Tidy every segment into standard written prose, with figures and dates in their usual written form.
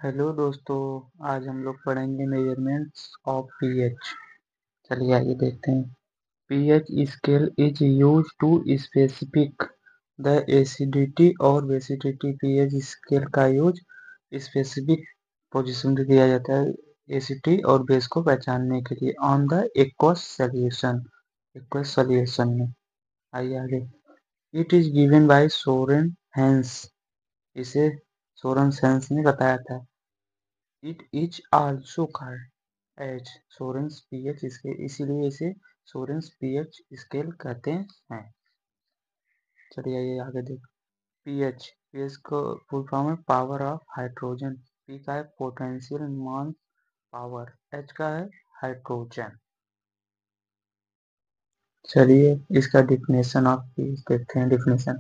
Hello दोस्तों, आज हम लोग पढ़ेंगे मेजरमेंट्स ऑफ पीएच। चलिए आइए देखते हैं। PH scale is use to specific the acidity और बेसिडिटी। पीएच स्केल का यूज स्पेसिफिक पोजीशन पे किया जाता है एसिडिटी और बेस को पहचानने के लिए ऑन द एक्वस सॉल्यूशन में। आइए आगे। It is given by Sorensen. इसे सोरेन हेंस ने बताया था। It is also called as Sorensen's pH scale, इसीलिए इसे सोरेन्स पीएच स्केल कहते हैं। चलिए ये आगे देख। पीएच पीएच को फुल फॉर्म है पावर ऑफ हाइड्रोजन। पी का है पोटेंशियल मान पावर, एच का है हाइड्रोजन। चलिए इसका डिफिनेशन ऑफ पीएच देखते हैं। Definition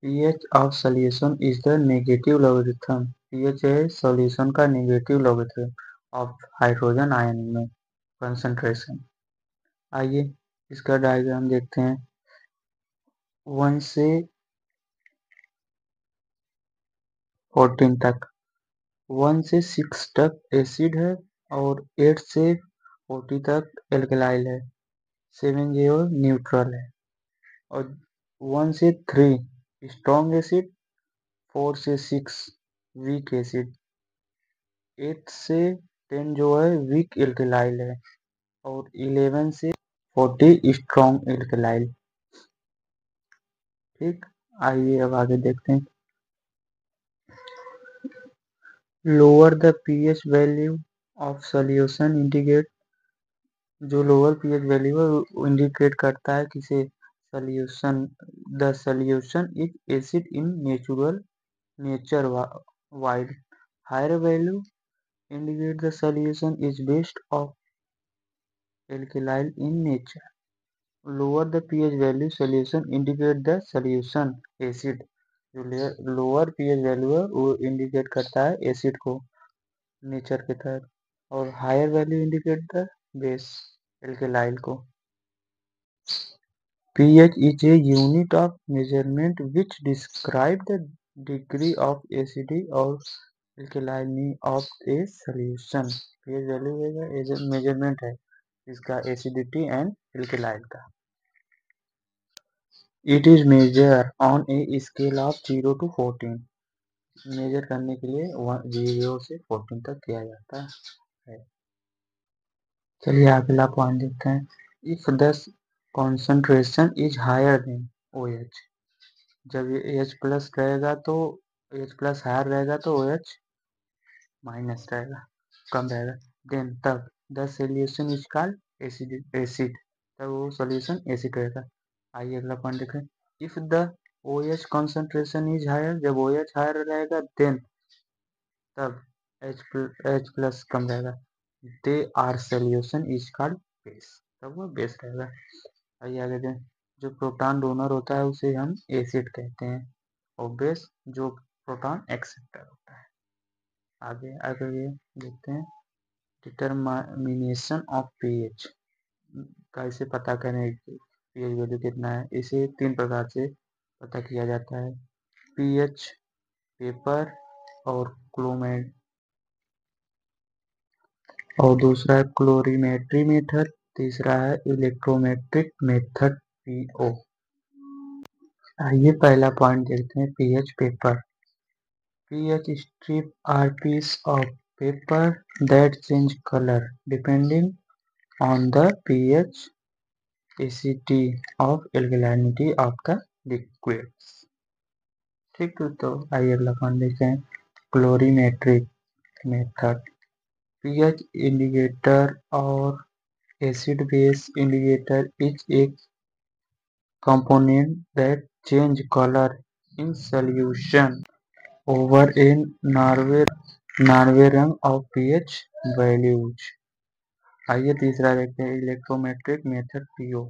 pH of solution is the negative logarithm। pH है सॉल्यूशन का negative logarithm of hydrogen ion में कंसंट्रेशन। आइए इसका डायग्राम देखते हैं। 1 से 14 तक, 1 से 6 तक एसिड है और 8 से 40 तक एल्कलाइल है। 7 0 न्यूट्रल है और 1 से 3 स्ट्रॉन्ग एसिड, 4 से 6 वीक एसिड, 8 से 10 जो है वीक एल्कलाइल है और 11 से 40 स्ट्रॉन्ग एल्कलाइल। ठीक, आइए अब आगे देखते हैं। Lower the pH value of solution indicate. जो लोअर पीएच वैल्यू है वो इंडिकेट करता है किसे, solution. The solution is acid in nature wide. Higher value indicate the solution is based of alkyl in nature. Lower the pH value solution indicate the solution acid। जो lower pH value है वो indicate करता है acid को nature के तहत, और higher value indicate the base एल्केलाइल को। pH is a unit of measurement which describe the degree of acidity or alkalinity of a solution। pH value measurement है इसका एसिडिटी एंड एल्केलाइल का। It is measure on a scale of 0 to 14। Measure करने के लिए 0 से 14 तक किया जाता है। चलिए अगला पॉइंट देखते हैं। If the concentration is higher then OH। जब ये H प्लस रहेगा तो H प्लस हायर रहेगा तो OH माइनस रहेगा, कम रहेगा। देन तब the solution is called acid, तब वो सोल्यूशन एसिड रहेगा। आइए अगला पॉइंट देखें। If the OH concentration is higher, जब OH हायर रहेगा देन तब H प्लस कम रहेगा। They are solution is called base, तब वो बेस रहेगा। आइए आगे देखें। जो प्रोटॉन डोनर होता है उसे हम एसिड कहते हैं और बेस जो प्रोटॉन एक्सेप्टर होता है। आगे आगे देखते हैं। डिटरमिनेशन ऑफ पीएच कैसे पता करें पीएच वैल्यू कितना है। इसे 3 प्रकार से पता किया जाता है। पीएच पेपर और क्लोमेट, और दूसरा है क्लोरीमेट्री मेथड, तीसरा है इलेक्ट्रोमेट्रिक मेथड पीओ। आइए पहला पॉइंट देखते हैं। PH paper. pH strip are piece of paper that change color depending on the pH, acidity of alkalinity of the liquids। ठीक, तो आइए अगला पॉइंट देखते हैं। क्लोरीमेट्रिक मेथड। pH इंडिकेटर और acid base indicator is a component that change color in solution over a Norway रंग of pH values। आइए तीसरा देखते हैं। Electrometric method PO.